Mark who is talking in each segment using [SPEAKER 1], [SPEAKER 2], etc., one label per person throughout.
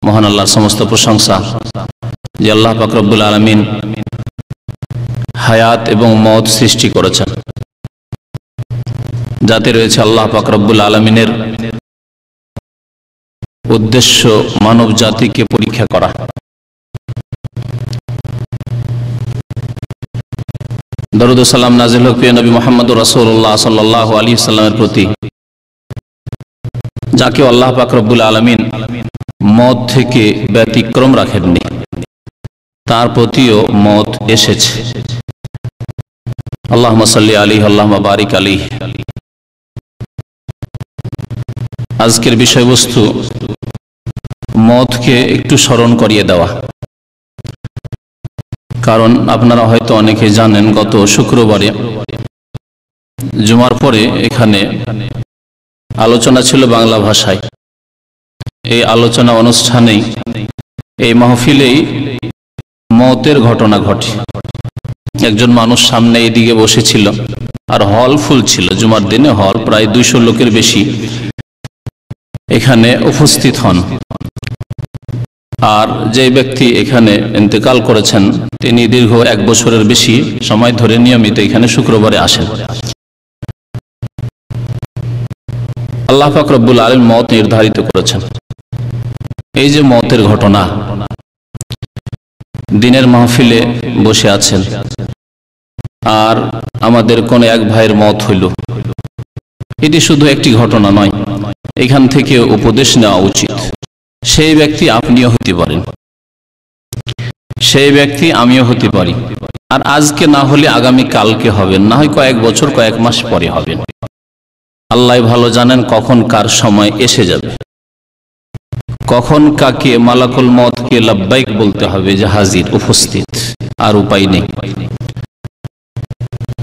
[SPEAKER 1] মহান আল্লাহর সমস্ত প্রশংসা যে আল্লাহ পাক রব্বুল আলামিন হায়াত এবং মওত সৃষ্টি করেছেন, যাতে রয়েছে আল্লাহ পাক রব্বুল আলামিনের উদ্দেশ্য মানব জাতিকে পরীক্ষা করা। দরুদ ও সালাম নাজিল হোক প্রিয় নবী মুহাম্মদুর রাসূলুল্লাহ সাল্লাল্লাহু আলাইহি সাল্লামের প্রতি, যাকে আল্লাহ পাক রব্বুল আলামিন মওত থেকে ব্যতিক্রম রাখেননি, তার প্রতিও মওত এসেছে। আল্লাহুম্মা সাল্লি আলাইহি আল্লাহুম্মা বারিক আলাইহি। আজকের বিষয়বস্তু মওতকে একটু স্মরণ করিয়ে দেওয়া। কারণ আপনারা হয়তো অনেকে জানেন, গত শুক্রবারে জুমার পরে এখানে আলোচনা ছিল বাংলা ভাষায়। এই আলোচনা অনুষ্ঠানেই, এই মাহফিলেই মওতের ঘটনা ঘটে। একজন মানুষ সামনে এদিকে বসেছিল, আর হল ফুল ছিল। জুমার দিনে হল প্রায় 200 লোকের বেশি এখানে উপস্থিত হন। আর যে ব্যক্তি এখানে ইন্তেকাল করেছেন, তিনি দীর্ঘ 1 বছরের বেশি সময় ধরে নিয়মিত এখানে শুক্রবারে আসেন। আল্লাহ পাক রব্বুল আলামিন মওত নির্ধারিত করেছেন। এই যে মওতের ঘটনা, দিনের মাহফিলে বসে আছেন, আর আমাদের কোন এক ভাইয়ের মওত হইল। এটি শুধু একটি ঘটনা নয়, এখান থেকে উপদেশ নেওয়া উচিত। সেই ব্যক্তি আপনিও হতে পারেন, সেই ব্যক্তি আমিও হতে পারি। আর আজকে না হলে আগামী কালকে হবেন, না হয় কয়েক বছর কয়েক মাস পরে হবেন। আল্লাহ ভালো জানেন কখন কার সময় এসে যাবে, কখন কাকে মালাকুল মওতকে লাব্বাইক বলতে হবে যে হাজির, উপস্থিত, আর উপায় নেই।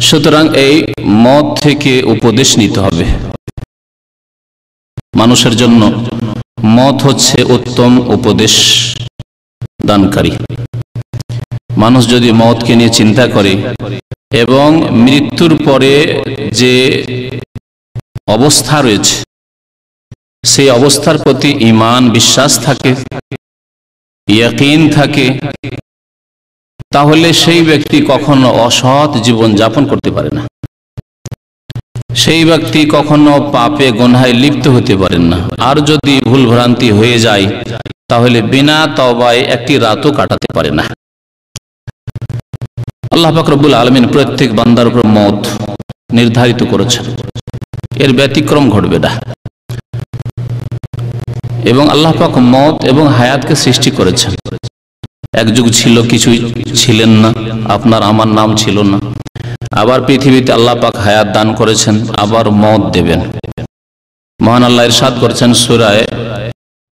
[SPEAKER 1] সুতরাং এই মওত থেকে উপদেশ নিতে হবে। মানুষের জন্য মওত হচ্ছে উত্তম উপদেশ দানকারী। মানুষ যদি মওতকে নিয়ে চিন্তা করে এবং মৃত্যুর পরে যে অবস্থা রয়েছে সেই অবস্থার প্রতি ঈমান, বিশ্বাস থাকে, ইয়াকিন থাকে, তাহলে সেই ব্যক্তি কখনো অসৎ জীবন যাপন করতে পারে না। সেই ব্যক্তি কখনো পাপে গুনাহে লিপ্ত হতে পারেন না। আর যদি ভুলভ্রান্তি হয়ে যায়, তাহলে বিনা তওবায় একটি রাতও কাটাতে পারে না। আল্লাহ পাক রব্বুল আলামিন প্রত্যেক বান্দার উপর মওত নির্ধারিত করেছেন, এর ব্যতিক্রম ঘটবে না। এবং আল্লাহ পাক মওত এবং হায়াতকে সৃষ্টি করেছেন। এক যুগ ছিল, কিছুই ছিলেন না, আপনার আমার নাম ছিল না। আবার পৃথিবীতে আল্লাহ পাক হায়াত দান করেছেন, আবার মওত দেবেন। মহান আল্লাহ ইরশাদ করেছেন সূরা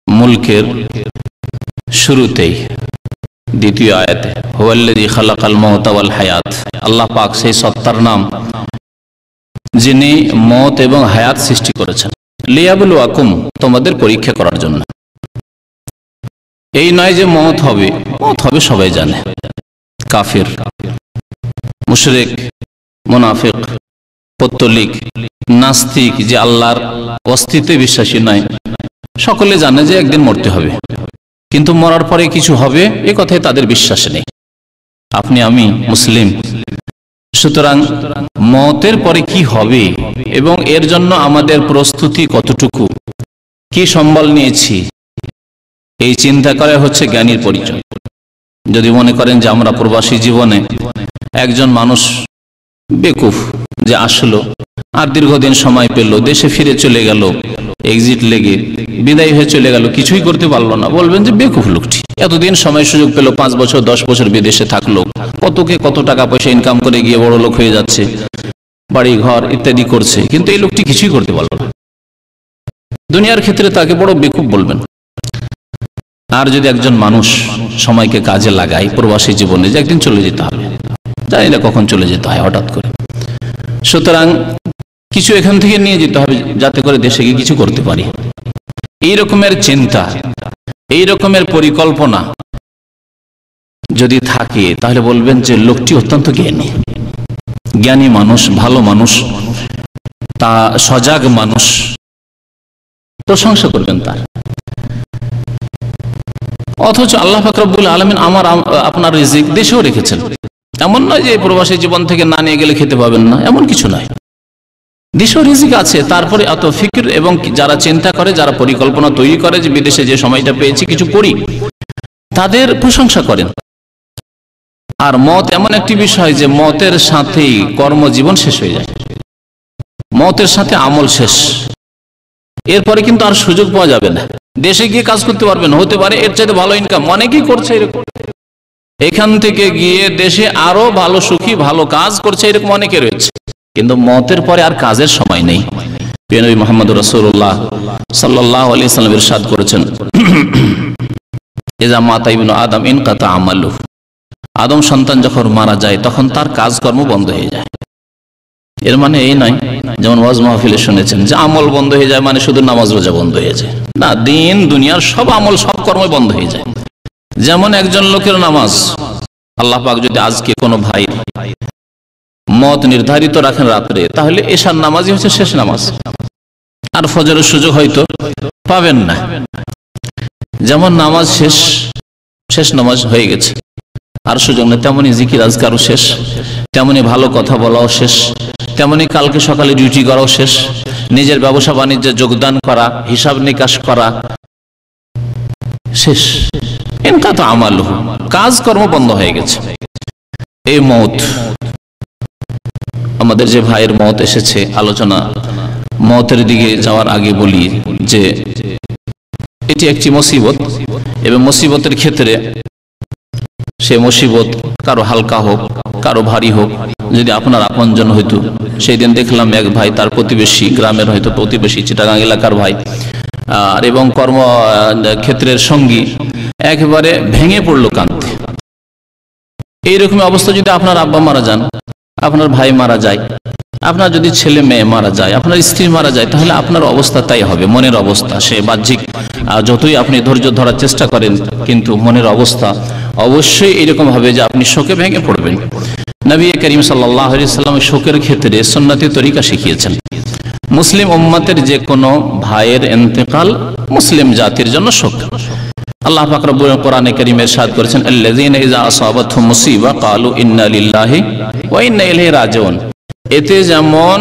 [SPEAKER 1] মুলকের শুরুতেই, দ্বিতীয় আয়াতে, হুয়াল্লাযী খালাকাল মাউতা ওয়াল হায়াত। আল্লাহ পাক সেই সত্তার নাম যিনি মওত এবং হায়াত সৃষ্টি করেছেন। লিয়াবলুয়াকুম, তোমাদের পরীক্ষা করার জন্য। এই নয় যে মওত হবে, মওত হবে সবাই জানে। কাফির, মুশরিক, মুনাফিক, পত্তলিক, নাস্তিক, যে আল্লাহর অস্তিত্বে বিশ্বাসী নয়, সকলে জানে যে একদিন মরতে হবে, কিন্তু মরার পরে কিছু হবে এ কথায় তাদের বিশ্বাস নেই। আপনি আমি মুসলিম। সুতরাং মওতের পরে কি হবে এবং এর জন্য আমাদের প্রস্তুতি কতটুকু, কি সম্বল নিয়েছি, এই চিন্তা করা হচ্ছে জ্ঞানীর পরিচয়। যদি মনে করেন যে আমরা প্রবাসী জীবনে একজন মানুষ বেকুফ, যে আসলো আর দীর্ঘদিন সময় পেল, দেশে ফিরে চলে গেল, এক্সিট লেগে বিদায় হয়ে চলে গেল, কিছুই করতে পারলো না, বলবেন যে বেকুফ লোকটি। এতদিন সময় সুযোগ পেল, 5 বছর 10 বছর বিদেশে থাকলো, কত টাকা পয়সা ইনকাম করে গিয়ে বড় লোক হয়ে যাচ্ছে, বাড়ি ঘর ইত্যাদি করছে, কিন্তু এই লোকটি কিছুই করতে পারলো না। দুনিয়ার ক্ষেত্রে তাকে বড় বেকুফ বলবেন। আর যদি একজন মানুষ সময়কে কাজে লাগায় প্রবাসী জীবনে, যে একদিন চলে যেতে হবে, জানি না কখন চলে যেতে হয়, হঠাৎ করে, সুতরাং কিছু এখান থেকে নিয়ে যেতে হবে যাতে করে দেশে গিয়ে কিছু করতে পারি। এই রকমের চিন্তা, এই রকমের পরিকল্পনা যদি থাকে, তাহলে বলবেন যে লোকটি অত্যন্ত জ্ঞানী মানুষ, ভালো মানুষ, তা সজাগ মানুষ, প্রশংসা করবেন তার। অথচ আল্লাহ পাক রব্বুল আলামিন আপনার রিজিক দেশেও রেখেছেন। এমন নয় যে প্রবাসী জীবন থেকে না নিয়ে গেলে খেতে পাবেন না, এমন কিছু নয়, দেশেও রিজিক আছে। তারপরে এত ফিকির, এবং যারা চিন্তা করে, যারা পরিকল্পনা তৈরি করে যে বিদেশে যে সময়টা পেয়েছি কিছু করি, তাদের প্রশংসা করেন। আর মত এমন একটি বিষয় যে মতের সাথেই কর্মজীবন শেষ হয়ে যায়, মতের সাথে আমল শেষ, এরপরে কিন্তু আর সুযোগ পাওয়া যাবে না। দেশে গিয়ে কাজ করতে পারবেন, হতে পারে এর চাইতে ভালো ইনকাম, অনেকেই করছে এরকম। এখান থেকে গিয়ে দেশে আরো ভালো সুখী ভালো কাজ করছে, এরকম অনেকে রয়েছে, কিন্তু মতের পরে আর কাজের সময় নেই। প্রিয় নবী মুহাম্মদ রাসূলুল্লাহ সাল্লাল্লাহু আলাইহি ওয়াসাল্লাম ইরশাদ করেছেন, ইযা মাতা ইবনু আদম ইনকাতা আমালুহু, আদম সন্তান যখন মারা যায় তখন তার কাজকর্ম বন্ধ হয়ে যায়। এর মানে এই নয় যেমন ওয়াজ মাহফিলে শুনেছেন যে আমল বন্ধ হয়ে যায় মানে শুধু নামাজ রোজা বন্ধ হয়ে যায়, না, দিন দুনিয়ার সব আমল সব কর্ম বন্ধ হয়ে যায়। যেমন একজন লোকের নামাজ, আল্লাহ পাক যদি আজকে কোনো ভাই মত নির্ধারিত রাখেন রাত্রে, তাহলে এশার নামাজই হচ্ছে শেষ নামাজ, আর ফজরের সুযোগ হয়তো পাবেন না। যেমন নামাজ শেষ নামাজ হয়ে গেছে, আর সুযোগ নেই, তেমনি জিকির আজকারও শেষ, তেমনি ভালো কথা বলাও শেষ, তেমনি কালকে সকালে ডিউটি করাও শেষ, নিজের ব্যবসা বাণিজ্যে যোগদান করা, হিসাব নিকাশ করা শেষ। ইনকাতা আমালুহু, কাজকর্ম বন্ধ হয়ে গেছে। এই মত, আমাদের যে ভাইয়ের মত এসেছে, আলোচনা মতের দিকে যাওয়ার আগে বলি যে এটি একটি মুসিবত, এবং মুসিবতের ক্ষেত্রে সে মুসিবত কারো হালকা হোক কারো ভারী হোক, যদি আপনার আপনজন হইতো, সেই দিন দেখলাম এক ভাই তার প্রতিবেশী গ্রামের হয়তো প্রতিবেশী চিটাগাং এলাকার ভাই আর এবং কর্ম ক্ষেত্রের সঙ্গী একেবারে ভেঙে পড়লো কাঁদতে। এইরকম অবস্থা যদি আপনার আব্বা মারা যান, আপনার ভাই মারা যায়, আপনার যদি ছেলে মেয়ে মারা যায়, আপনার স্ত্রী মারা যায়, তাহলে আপনার অবস্থা তাই হবে। মনের অবস্থা, সে বাহ্যিক যতই আপনি ধৈর্য ধরার চেষ্টা করেন, কিন্তু মনের অবস্থা অবশ্যই এরকম হবে যে আপনি শোকে ভেঙে পড়বেন। নবী করিম সাল্লাল্লাহু আলাইহি ওয়াসাল্লাম শোকের ক্ষেত্রে সুন্নতি তরিকা শিখিয়েছেন। মুসলিম উম্মতের যে কোনো ভাইয়ের ইন্তেকাল মুসলিম জাতির জন্য শোক। আল্লাহ পাক রব্বুল কোরআনে কারীমে ইরশাদ করেছেন, আল্লাযীনা ইযা আসাবাতহুম মুসিবা ক্বালু ইন্না লিল্লাহি ওয়া ইন্না ইলাইহি রাজিউন। এতে যেমন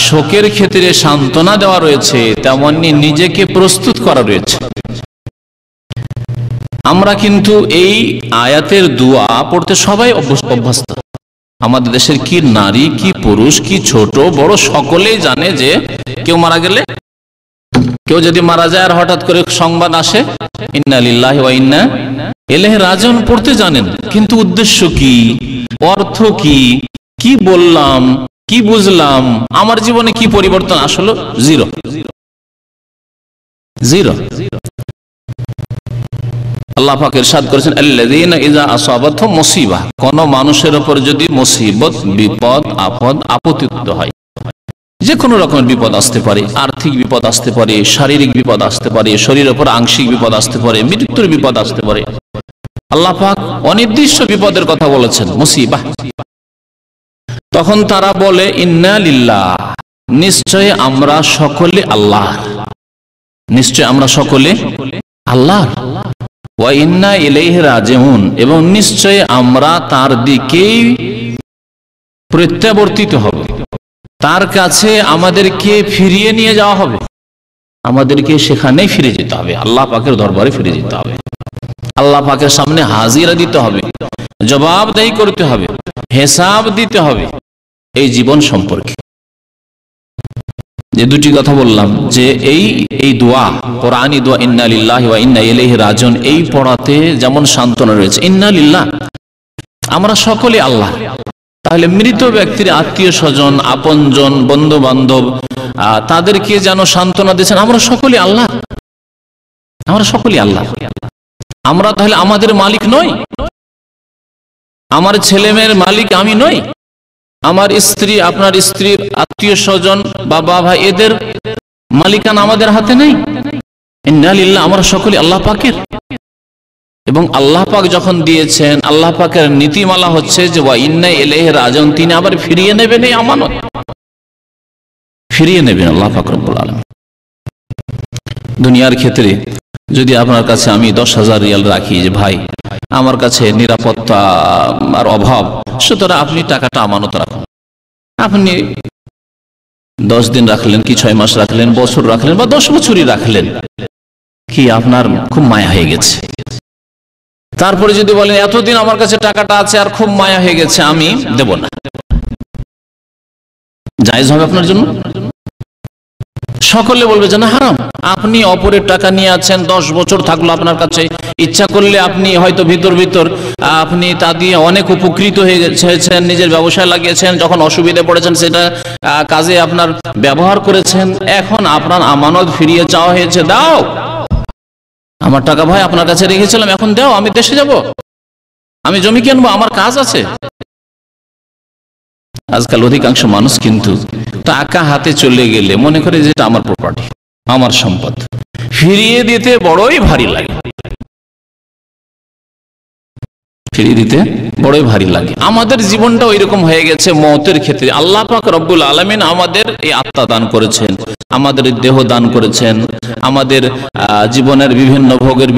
[SPEAKER 1] শোকের ক্ষেত্রে সান্ত্বনা দেওয়া রয়েছে, তেমনি নিজেকে প্রস্তুত করা রয়েছে। আমরা কিন্তু এই আয়াতের দোয়া পড়তে সবাই অভ্যস্ত। আমাদের দেশের কি নারী কি পুরুষ কি ছোট বড় সকলেই জানে যে কেউ মারা গেলে, কেউ যদি মারা যায় আর হঠাৎ করে সংবাদ আসে ইন্না লিল্লাহি ওয়া ইন্না ইলাইহি রাজিউন পড়তে জানেন, কিন্তু উদ্দেশ্য কি, অর্থ কি, কি বললাম, কি বুঝলাম, আমার জীবনে কি পরিবর্তন আসলো, জিরো। আল্লাহ পাক ইরশাদ করেছেন, আল্লাযীনা ইযা আসাবাতহুম মুসিবা, কোন মানুষের উপর যদি মুসিবত বিপদ আপদ আপতিত হয়, যে কোনো রকমের বিপদ আসতে পারে, আর্থিক বিপদ আসতে পারে, শারীরিক বিপদ আসতে পারে, শরীরের উপর আংশিক বিপদ আসতে পারে, মৃত্যুর বিপদ আসতে পারে। আল্লাহ পাক অনির্দিষ্ট বিপদের কথা বলেছেন মুসিবা। তখন তারা বলে ইন্না লিল্লাহ, নিশ্চয় আমরা সকলে আল্লাহ, নিশ্চয় আমরা সকলে আল্লাহ, ওয়া ইন্না ইলাইহি রাজিউন, এবং নিশ্চয় আমরা তার দিকেই প্রত্যাবর্তিত হব, তার কাছে আমাদেরকে ফিরিয়ে নিয়ে যাওয়া হবে, আমাদেরকে সেখানেই ফিরে যেতে হবে, আল্লাহ পাকের দরবারে ফিরে যেতে হবে, আল্লাহ পাকের সামনে হাজিরা দিতে হবে, জবাবদেহি করতে হবে, হিসাব দিতে হবে এই জীবন সম্পর্কে। যে দুটি কথা বললাম, যে এই দোয়া, কোরআনী দোয়া ইন্না লিল্লাহি ওয়া ইন্না ইলাইহি রাজিউন, এই পড়াতে যেমন সান্ত্বনা রয়েছে, ইন্না লিল্লাহ, আমরা সকলে আল্লাহ। তাহলে মৃত ব্যক্তির আত্মীয় স্বজন আপনজন বন্ধু বান্ধব তাদেরকে যেন সান্ত্বনা দিয়েছেন, আমরা সকলে আল্লাহ, আমরা সকলে আল্লাহ। আমরা তাহলে আমাদের মালিক নই, আমার ছেলে মেয়ের মালিক আমি নই, আমার স্ত্রী আপনার স্ত্রীর আত্মীয় স্বজন বাবা ভাই এদের মালিকানা আমাদের হাতে নেই। ইন্না লিল্লাহ, আমরা সকলে আল্লাহ পাকের। এবং আল্লাহ পাক যখন দিয়েছেন, আল্লাহ পাকের নীতিমালা হচ্ছে যে ওয়া ইন্না ইলাইহি রাজিউন, তিনি আবার ফিরিয়ে নেবেন এই আমানত, ফিরিয়ে নেবেন আল্লাহ পাক রব্বুল আলামিন। দুনিয়ার ক্ষেত্রে যদি আপনার কাছে আমি 10,000 রিয়াল রাখি যে ভাই আমার কাছে নিরাপত্তা আর অভাব, সুতরাং আপনি টাকাটা আমানত রাখুন। আপনি 10 দিন রাখলেন কি 6 মাস রাখলেন, বছর রাখলেন বা 10 বছরই রাখলেন, কি আপনার খুব মায়া হয়ে গেছে। তারপরে যদি বলেন এতদিন আমার কাছে টাকাটা আছে আর খুব মায়া হয়ে গেছে, আমি দেব না, জায়েজ হবে আপনার জন্য? সকলে বলবে যে না হারাম। আপনি অপরের টাকা নিয়ে আছেন, 10 বছর থাকলো আপনার কাছে, ইচ্ছা করলে আপনি হয়তো ভিতর ভিতর আপনি তা দিয়ে অনেক উপকৃত হয়ে গেছেন, নিজের ব্যবসায় লাগিয়েছেন, যখন অসুবিধা পড়েছেন সেটা কাজে আপনার ব্যবহার করেছেন। এখন আপনার আমানত ফিরিয়ে চাওয়া হয়েছে, দাও আমার টাকা ভাই আপনার কাছে রেখেছিলাম, এখন দাও, আমি দেশে যাব, আমি জমি কিনবো, আমার কাজ আছে। আজকাল অধিকাংশ মানুষ কিন্তু টাকা হাতে চলে গেলে মনে করে যে এটা আমার প্রপার্টি, আমার সম্পদ, ফিরিয়ে দিতে বড়ই ভারী লাগে, ফিরিয়ে দিতে বড়ই ভারী লাগে। আমাদের জীবনটা ওইরকম হয়ে গেছে মওতের ক্ষেত্রে। আল্লাহ পাক রব্বুল আলামিন আমাদের এই আত্মা দান করেছেন, আমাদের দেহ দান করেছেন, আমাদের জীবনের বিভিন্ন ভোগের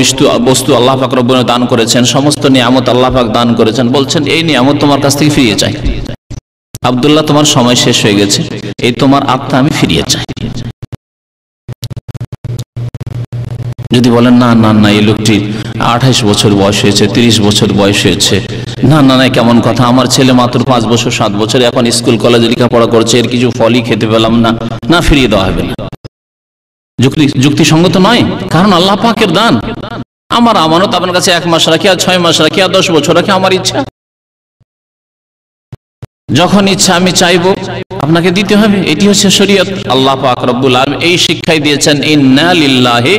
[SPEAKER 1] বস্তু আল্লাহ পাক রব্বুল দান করেছেন, সমস্ত নিয়ামত আল্লাহ পাক দান করেছেন। বলছেন এই নিয়ামত তোমার কাছ থেকে ফিরিয়ে চাই। আব্দুল্লাহ, তোমার সময় শেষ হয়ে গেছে, এই তোমার আত্মা আমি ফিরিয়ে চাই। যদি বলেন না না না, এই লোকটি 28 বছর বয়স হয়েছে, 30 বছর বয়স হয়েছে, না না না কেমন কথা, আমার ছেলে মাত্র 5 বছর 7 বছর, এখন স্কুল কলেজে লেখাপড়া করছে, এর কিছু ফলই খেতে পেলাম না, না ফিরিয়ে দেওয়া হবে না, যুক্তিসঙ্গত নয়। কারণ আল্লাহ পাকের দান, আমার আমানত আপনার কাছে 1 মাস রাখি আর 6 মাস রাখি আর 10 বছর রাখি, আমার ইচ্ছা, যখন ইচ্ছা আমি চাইবো আপনাকে দিতে হবে। এটি হচ্ছে শরীয়ত। আল্লাহ পাক রব্বুল আলামিন এই শিক্ষাই দিয়েছেন, ইন্না লিল্লাহি,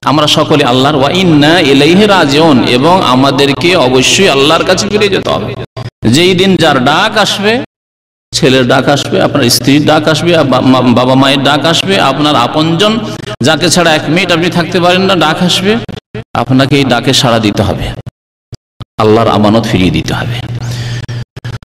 [SPEAKER 1] আমরা সকলে আল্লাহর, ওয়া ইন্না ইলাইহি রাজিউন, এবং আমাদেরকে অবশ্যই আল্লাহর কাছে ফিরে যেতে হবে। যেই দিন যার ডাক আসবে, ছেলের ডাক আসবে, আপনার স্ত্রীর ডাক আসবে, বাবা মায়ের ডাক আসবে, আপনার আপনজন যাকে ছাড়া 1 মিনিট আপনি থাকতে পারেন না, ডাক আসবে, আপনাকে এই ডাকে সাড়া দিতে হবে, আল্লাহর আমানত ফিরিয়ে দিতে হবে।